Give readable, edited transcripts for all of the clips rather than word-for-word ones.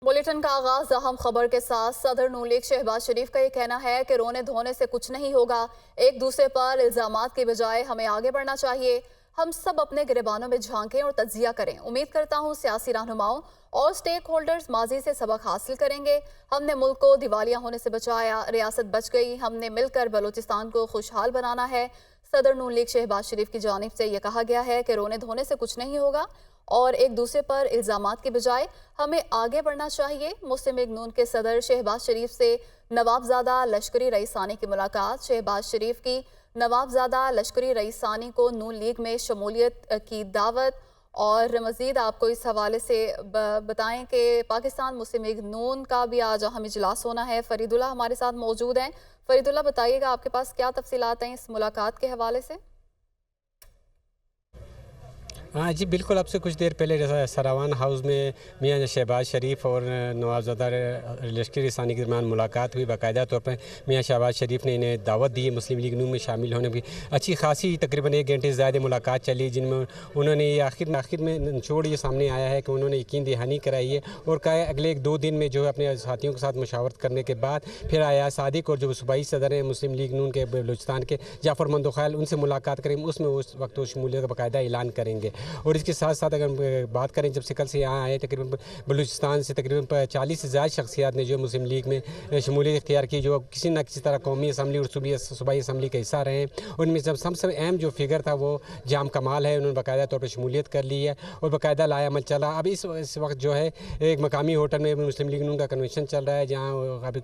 Bulletin का आगाज अहम खबर के साथ सदर नून लीग शहबाज शरीफ का ये कहना है कि रोने धोने से कुछ नहीं होगा। एक दूसरे पर इल्जामात की बजाय हमें आगे बढ़ना चाहिए। हम सब अपने गिरबानों में झांकें और तज्जिया करें। उम्मीद करता हूँ सियासी रहनुमाओं और स्टेक होल्डर्स माजी से सबक हासिल करेंगे। हमने मुल्क को दिवालिया होने से बचाया, रियासत बच गई। हमने मिलकर बलूचिस्तान को खुशहाल बनाना है। सदर नून लीग शहबाज शरीफ की जानिब से यह कहा गया है कि रोने धोने से कुछ नहीं होगा और एक दूसरे पर इल्जामात के बजाय हमें आगे बढ़ना चाहिए। मुस्लिम लीग नून के सदर शहबाज शरीफ से नवाबजादा लश्करी रईसानी की मुलाकात। शहबाज शरीफ की नवाबजादा लश्करी रईसानी को नून लीग में शमूलियत की दावत। और मज़ीद आपको इस हवाले से बताएं कि पाकिस्तान मुस्लिम लीग नून का भी आज अहम इजलास होना है। फरीदुल्ला हमारे साथ मौजूद हैं। फरीदुल्ला, बताइएगा आपके पास क्या तफसीलात हैं इस मुलाकात के हवाले से? हाँ जी, बिल्कुल। आपसे कुछ देर पहले सरावान हाउस में मियां शहबाज शरीफ और नवाबजादा लश्करी रईसानी के दरमियान मुलाकात हुई। बाकायदा तौर पर मियां शहबाज शरीफ ने इन्हें दावत दी है मुस्लिम लीग नून में शामिल होने की। अच्छी खासी तकरीबन 1 घंटे से ज़्यादा मुलाकात चली, जिनमें उन्होंने ये आखिर में निचोड़ ये सामने आया है कि उन्होंने यकीन दहानी कराई है और कहा है अगले 1-2 दिन में जो है अपने साथियों के साथ मशावरत करने के बाद फिर आया सादिक और जो सूबाई सदर हैं मुस्लिम लीग नून के बलूचिस्तान के जाफ़र मंदोखैल, उनसे मुलाकात करेंगे। उसमें उस वक्त वो शमूलियत का बाकायदा ऐलान करेंगे। और इसके साथ साथ अगर बात करें, जब से कल से यहाँ आए तकरीबन बलूचिस्तान से तकरीबन 40 से ज़्यादा शख्सियात ने जो मुस्लिम लीग में शमूलियत इख्तियार की, जो किसी न किसी तरह कौमी असम्बली और सूबाई असम्बली का हिस्सा रहे हैं। उनमें जब सबसे अहम जो फिगर था वो जाम कमाल है, उन्होंने बाकायदा तौर पर शमूलियत कर ली है और बाकायदा लायामल चला। अब इस वक्त जो है एक मकामी होटल में मुस्लिम लीग नून का कन्वेंशन चल रहा है, जहाँ अभी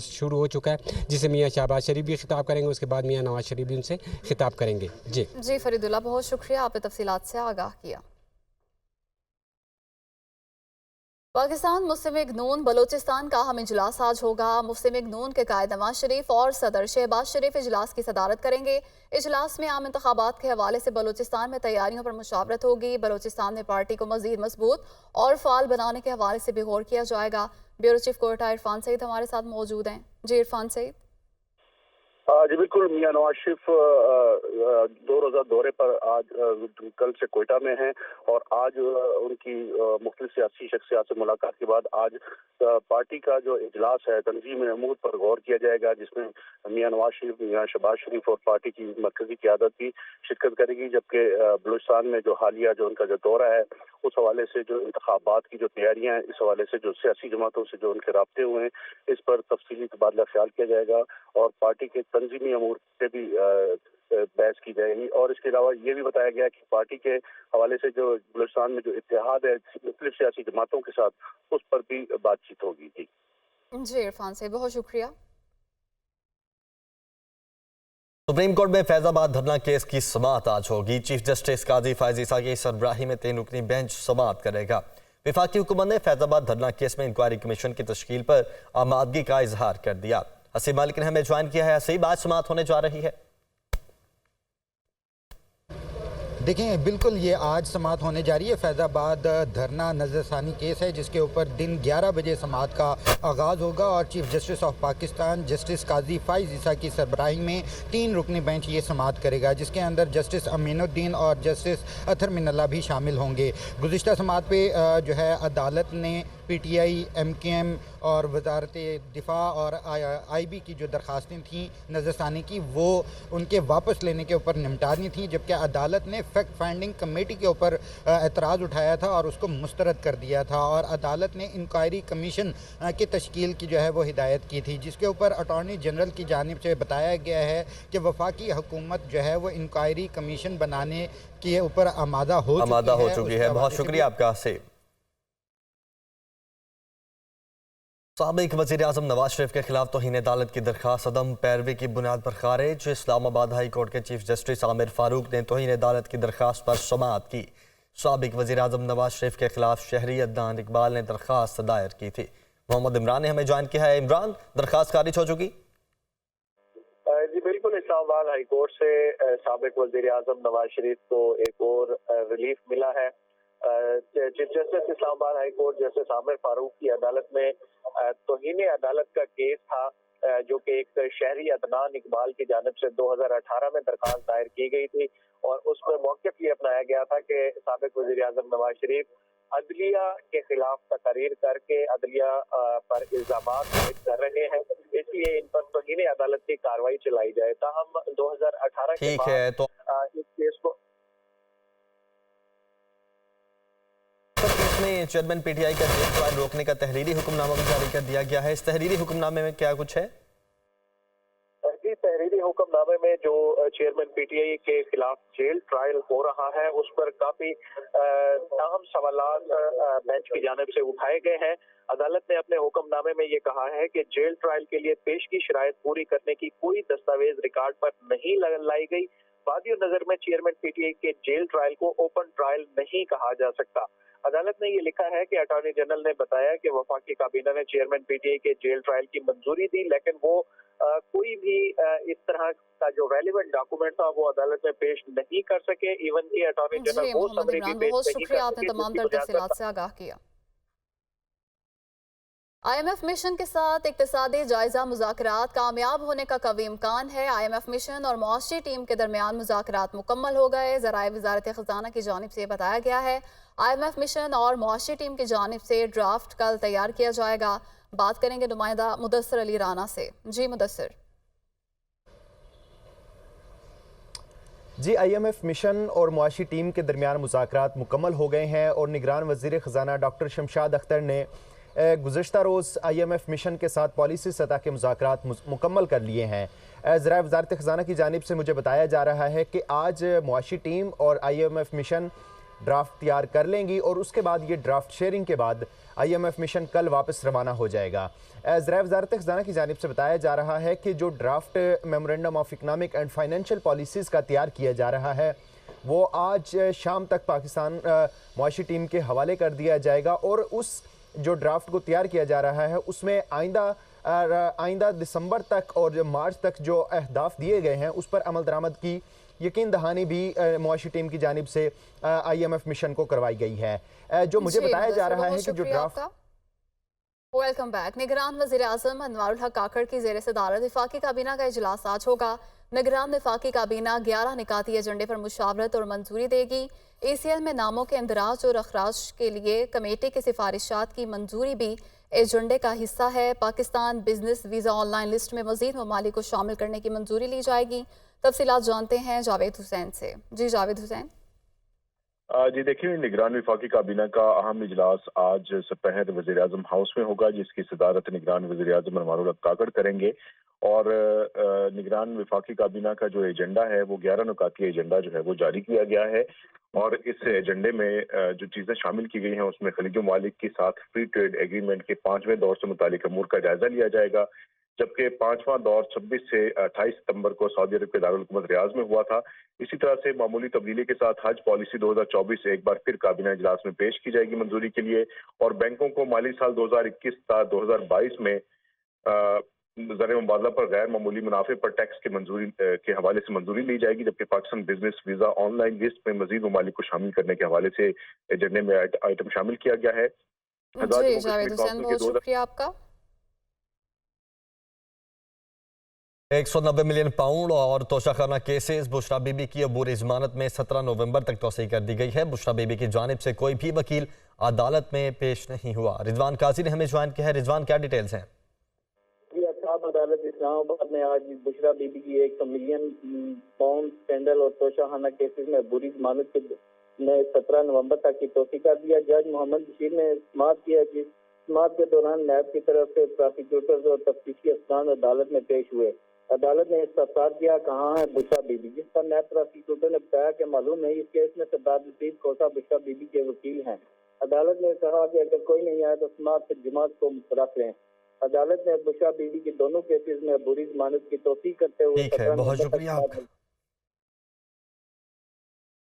शुरू हो चुका है, जिसे मियाँ शहबाज शरीफ भी खिताब करेंगे, उसके बाद मियाँ नवाज शरीफ भी उनसे खिताब करेंगे। जी फरीदुल्ला, बहुत शुक्रिया, आपने तफसीलात से आगाह किया। पाकिस्तान मुस्लिम लीग नून बलूचिस्तान का अहम इजलास आज होगा। मुस्लिम लीग नून के कायद नवाज शरीफ और सदर शहबाज शरीफ इजलास की सदारत करेंगे। इजलास में आम इंतखाबात के हवाले से बलूचिस्तान में तैयारियों पर मुशावरत होगी। बलूचिस्तान में पार्टी को मजीद मजबूत और फाल बनाने के हवाले से भी गौर किया जाएगा। ब्यूरो चीफ कोयटा इरफान सईद हमारे साथ मौजूद हैं। जी इरफान सईद। जी बिल्कुल, मियां नवाज शरीफ 2 रोज़ा दौरे पर आज कल से कोयटा में हैं और आज उनकी मुख्तलिफ सियासी शख्सियात से मुलाकात के बाद आज पार्टी का जो इजलास है तंजीम अमूर पर गौर किया जाएगा, जिसमें मियां नवाज शरीफ, मियां शहबाज शरीफ और पार्टी की मरकजी क़यादत भी शिरकत करेगी। जबकि बलूचिस्तान में जो हालिया जो उनका जो दौरा है, उस हवाले से जो इंतखाबात की जो तैयारियां हैं, इस हवाले से जो सियासी जमातों से जो उनके राब्ते हुए हैं, इस पर तफसीली तबादला ख्याल किया जाएगा और पार्टी के तंजीमी अमूर से भी बहस की जाएगी। और इसके अलावा ये भी बताया गया कि पार्टी के हवाले से जो बलूचिस्तान में जो इत्तेहाद है मुख्तलिफ सियासी जमातों के साथ, उस पर भी बातचीत होगी। जी इरफान से बहुत शुक्रिया। सुप्रीम कोर्ट में फैजाबाद धरना केस की समाअत आज होगी। चीफ जस्टिस काजी फायज ईसा की सरबराही में 3 रुकनी बेंच समाअत करेगा। विफाकी हुकूमत ने फैजाबाद धरना केस में इंक्वायरी कमीशन की तश्कील पर आमादगी का इजहार कर दिया। हसीब मालिक ने हमें ज्वाइन किया है। हसीब, आज समाअत होने जा रही है। देखें, बिल्कुल ये आज समाअत होने जा रही है। फैज़ाबाद धरना नज़रसानी केस है जिसके ऊपर दिन 11 बजे समाअत का आगाज़ होगा और chief justice of Pakistan justice Qazi Faez Isa की सरबराही में 3 रुकनी बेंच ये समाअत करेगा, जिसके अंदर जस्टिस अमीनुद्दीन और जस्टिस अतर मिनल्ला भी शामिल होंगे। गुज़िश्ता समाअत पे जो है अदालत ने PTI, MKM और वजारत दिफा और IB की जो दरख्वास्तें थीं नज़रसानी की, वो उनके वापस लेने के ऊपर निमटानी थी, जबकि अदालत ने फैक्ट फाइंडिंग कमेटी के ऊपर एतराज़ उठाया था और उसको मुस्तरद कर दिया था और अदालत ने इंक्वायरी कमीशन की तश्कील की जो है वो हिदायत की थी, जिसके ऊपर अटॉर्नी जनरल की जानिब से बताया गया है कि वफाकी हुकूमत जो है वो इंक्वायरी कमीशन बनाने के ऊपर आमादा हो चुकी है। बहुत शुक्रिया आपका से। साबिक वज़ीर आज़म नवाज शरीफ के खिलाफ तौहीन अदालत की दरख्वास्त अदम पैरवी की बुनियाद पर खारिज। इस्लामाबाद हाई कोर्ट के चीफ जस्टिस आमिर फारूक ने तौहीन अदालत की दरख्वास्त पर समाअत की। साबिक वज़ीर आज़म नवाज शरीफ के खिलाफ शहरी अदनान इकबाल ने दरख्वास्त दायर की थी। मोहम्मद इमरान ने हमें ज्वाइन किया है। इमरान, दरख्वास्त खारिज हो चुकी? जी बिल्कुल, इस्लामाबाद हाई कोर्ट से साबिक वज़ीर आज़म नवाज शरीफ को एक और रिलीफ मिला है। Chief justice Islamabad high court justice Aamir Farooq की अदालत में तौहीन अदालत का केस था, जो कि एक शहरी अदनान इकबाल की जानिब से 2018 में दरखास्त दायर की गई थी और उसमें मौक़िफ़ ये अपनाया गया था कि साबिक वज़ीर आज़म नवाज शरीफ عدلیہ کے خلاف تقاریر کر کے عدلیہ پر الزامات عائد کر رہے ہیں، اس لیے ان پر توہین عدالت کی کارروائی چلائی جائے۔ تاہم 2018 کے ٹھیک ہے، تو اس کیس کو اس میں چیئرمین پی ٹی آئی کا جیل ٹرائل روکنے کا تحریری حکم نامہ بھی جاری کر دیا گیا ہے۔ اس تحریری حکم نامے میں کیا کچھ ہے؟ تحریری حکم نامے میں جو چیئرمین پی ٹی آئی کے خلاف جیل ٹرائل ہو رہا ہے اس پر کافی اہم سوالات بینچ کی جانب سے اٹھائے گئے ہیں۔ عدالت نے اپنے حکم نامے میں یہ کہا ہے کہ جیل ٹرائل کے لیے پیش کی شرائط پوری کرنے کی کوئی دستاویز ریکارڈ پر نہیں لائی گئی۔ بادی نظر میں چیئرمین پی ٹی آئی کے جیل ٹرائل کو اوپن ٹرائل نہیں کہا جا سکتا۔ عدالت نے یہ لکھا ہے کہ اٹارنی جنرل نے بتایا کہ وفاقی کابینہ نے چیئرمین پی ٹی آئی کے جیل ٹرائل کی منظوری دی، لیکن وہ کوئی بھی اس طرح کا جو ریلیونٹ ڈاکومنٹ تھا وہ عدالت میں پیش نہیں کر سکے۔ ایون کہ اٹارنی جنرل وہ سمری بھی پیش بہت نہیں شکریہ، کر آپ نے سکے، تمام جس کی تر بنیاد پر تفصیلات سے آگاہ کیا۔ آئی ایم ایف مشن کے ساتھ اقتصادی جائزہ مذاکرات کامیاب ہونے کا قوی امکان ہے۔ آئی ایم ایف مشن اور معاشی ٹیم کے درمیان مذاکرات مکمل ہو گئے۔ ذرائع وزارت خزانہ کی جانب سے بتایا گیا ہے آئی ایم ایف مشن اور معاشی ٹیم کی جانب سے ڈرافٹ کل تیار کیا جائے گا۔ بات کریں گے نمائندہ مدثر علی رانا سے۔ جی مدثر۔ جی، آئی ایم ایف مشن اور معاشی ٹیم کے درمیان مذاکرات مکمل ہو گئے ہیں اور نگران وزیر خزانہ ڈاکٹر شمشاد اختر نے گزشتہ روز آئی ایم ایف مشن کے ساتھ پالیسی سطح کے مذاکرات مکمل کر لیے ہیں۔ ذرائع وزارت خزانہ کی جانب سے مجھے بتایا جا رہا ہے کہ آج معاشی ٹیم اور I M F mission draft تیار کر لیں گی اور اس کے بعد یہ ڈرافٹ شیئرنگ کے بعد آئی ایم ایف مشن کل واپس روانہ ہو جائے گا۔ ذرائع وزارت خزانہ کی جانب سے بتایا جا رہا ہے کہ جو draft memorandum of economic and financial policies کا تیار کیا جا رہا ہے وہ آج شام تک پاکستان معاشی ٹیم کے حوالے کر دیا جائے گا اور اس جو ڈرافٹ کو تیار کیا جا رہا ہے اس میں آئندہ دسمبر تک اور مارچ تک جو اہداف دیے گئے ہیں اس پر عمل درآمد کی یقین دہانی بھی معاشی ٹیم کی جانب سے آئی ایم ایف مشن کو کروائی گئی ہے۔ جو مجھے بتایا جا رہا ہے کہ جو ڈرافٹ ویلکم بیک۔ نگران وزیر اعظم انوار الحق کاکڑ کی زیر صدارت وفاقی کابینہ کا اجلاس آج ہوگا۔ نگران وفاقی کابینہ 11 نکاتی ایجنڈے پر مشاورت اور منظوری دے گی۔ ای سی ایل میں ناموں کے اندراج اور اخراج کے لیے کمیٹی کی سفارشات کی منظوری بھی ایجنڈے کا حصہ ہے۔ Pakistan business visa on line list میں مزید ممالک کو شامل کرنے کی منظوری لی جائے گی۔ تفصیلات جانتے ہیں جاوید حسین سے۔ جی جاوید حسین۔ جی دیکھیں، نگران وفاقی کابینہ کا اہم اجلاس آج سپہر وزیر اعظم ہاؤس میں ہوگا، جس کی صدارت نگران وزیر اعظم انوار الحق کاکڑ کریں گے اور نگران وفاقی کابینہ کا جو ایجنڈا ہے وہ 11 نکاتی ایجنڈا جو ہے وہ جاری کیا گیا ہے اور اس ایجنڈے میں جو چیزیں شامل کی گئی ہیں اس میں خلیجی ممالک کے ساتھ فری ٹریڈ ایگریمنٹ کے 5ویں دور سے متعلق امور کا جائزہ لیا جائے گا، جبکہ 5واں دور 26 سے 28 ستمبر کو سعودی عرب کے دارالحکومت ریاض میں ہوا تھا۔ اسی طرح سے معمولی تبدیلی کے ساتھ حج پالیسی 2024 ایک بار پھر کابینہ اجلاس میں پیش کی جائے گی منظوری کے لیے، اور بینکوں کو مالی سال 2021 تا 2022 میں زر مبادلہ پر غیر معمولی منافع پر ٹیکس کے منظوری کے حوالے سے منظوری لی جائے گی، جبکہ Pakistan business visa on line list میں مزید ممالک کو شامل کرنے کے حوالے سے ایجنڈے میں آئٹم شامل کیا گیا ہے۔ جی جاوید حسین، بہت شکریہ آپ کا۔ 190 ملین پاؤنڈ اور توشہ خانہ کیسز بشرا بی بی کی عبور ضمانت میں 17 نومبر تک توسیع کر دی گئی ہے۔ بشرا بی بی کی جانب سے کوئی بھی وکیل عدالت میں پیش نہیں ہوا۔ رضوان قاضی نے ہمیں جوائن کیا ہے۔ رضوان، کیا ڈیٹیلز ہیں؟ جی، اصحاب عدالت اسلام آباد میں آج بشرا بی بی کی 100 ملین پاؤنڈ سکینڈل اور توشہ خانہ کیسز میں عبوری ضمانت نے 17 نومبر تک کی توسیع کر دیا۔ جج محمد بشیر نے سماعت کیا کہ سماعت کے دوران نیب کی طرف سے پراسیکیوٹرز اور تفتیشی افسران عدالت میں پیش ہوئے۔ عدالت نے استفسار کیا کہاں ہے بشرا بی بی، جس پر نیب پراسیکیوٹر نے بتایا کہ معلوم نہیں اس کیس میں سردار لطیف کھوسہ بشرا بی بی کے وکیل ہیں۔ عدالت نے کہا کہ اگر کوئی نہیں آیا تو سماعت سے جماعت کو رکھ لیں۔ عدالت نے بشرا بی بی کی دونوں کیسز میں عبوری ضمانت کی توسیع کرتے ہوئے ٹھیک ہے، بہت شکریہ آپ کا۔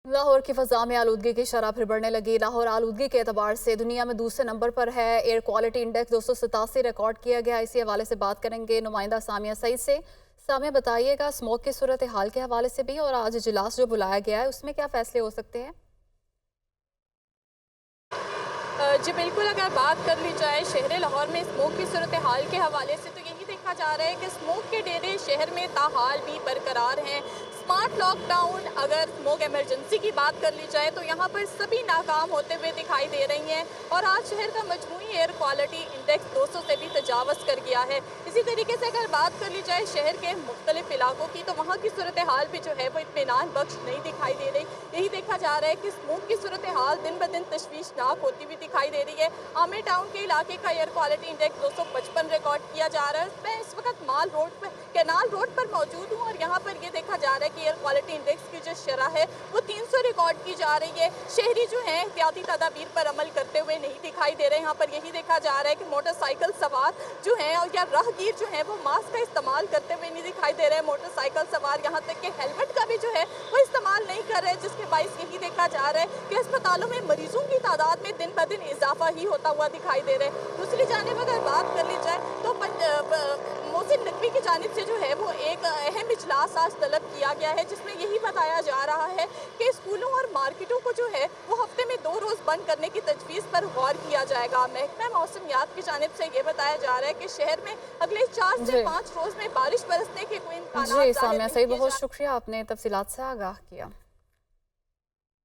لاہور کی فضا میں آلودگی کی شرح پھر بڑھنے لگی۔ لاہور آلودگی کے اعتبار سے دنیا میں دوسرے نمبر پر ہے۔ ایئر کوالٹی انڈیکس 287 ریکارڈ کیا گیا۔ اسی حوالے سے بات کریں گے نمائندہ سامیہ سعید سے۔ سامیہ، بتائیے گا اسموک کی صورتحال کے حوالے سے بھی اور آج اجلاس جو بلایا گیا ہے اس میں کیا فیصلے ہو سکتے ہیں؟ جی بالکل، اگر بات کر لی جائے شہر لاہور میں اسموک کی صورتحال کے حوالے سے تو یہی دیکھا جا رہا ہے کہ اسموک کے ڈیرے شہر میں تاحال بھی برقرار ہیں۔ स्मार्ट लॉकडाउन, अगर स्मोक इमरजेंसी की बात कर ली जाए तो यहाँ पर सभी नाकाम होते हुए दिखाई दे रही हैं और आज शहर का मजमूई एयर क्वालिटी इंडेक्स 200 से भी तजावज़ कर गया है। इसी तरीके से अगर बात कर ली जाए शहर के मुख्तलिफ इलाकों की तो वहाँ की सूरत हाल भी जो है वो इत्मीनान बख्श नहीं दिखाई दे रही। यही देखा जा रहा है कि स्मोक की सूरत हाल दिन ब दिन तशवीशनाक होती हुई दिखाई दे रही है। आमिर टाउन के इलाके का एयर क्वालिटी इंडेक्स 255 रिकॉर्ड किया जा रहा है। मैं इस वक्त माल रोड पर, कैनाल रोड पर मौजूद हूँ और यहाँ पर ये देखा जा रहा है कि एयर क्वालिटी इंडेक्स की जो शरह है वो 300 रिकॉर्ड की जा रही है। शहरी जो है एहतियाती तदाबीर पर अमल करते हुए नहीं दिखाई दे रहे। यहाँ पर यही देखा जा रहा है कि मोटरसाइकिल सवार जो हैं और या राहगीर जो हैं वो मास्क का इस्तेमाल करते हुए नहीं दिखाई दे रहे। मोटरसाइकिल सवार यहाँ तक कि हेलमेट का भी जो है वो इस्तेमाल नहीं कर रहे, जिसके बायस यही देखा जा रहा है कि अस्पतालों में मरीजों की तादाद में दिन ब दिन इजाफा ही होता हुआ दिखाई दे रहा है। दूसरी जानिब अगर बात कर ली जाए तो मोहसिन नकवी की जानिब से जो है वो एक अहम इजलास आज तलब किया गया है, जिसमें यही बताया जा रहा है कि स्कूलों और मार्केटों को जो है वो हफ्ते में 2 रोज़ बंद करने की तजवीज़ पर गौर किया जाएगा। महकमा मौसमियात की जानिब से ये बताया जा रहा है कि शहर में अगले 4 से 5 रोज़ में बारिश बरसने के कोई इम्कान। जी सामिया सईद, बहुत शुक्रिया, आपने तफसीलात से आगाह किया।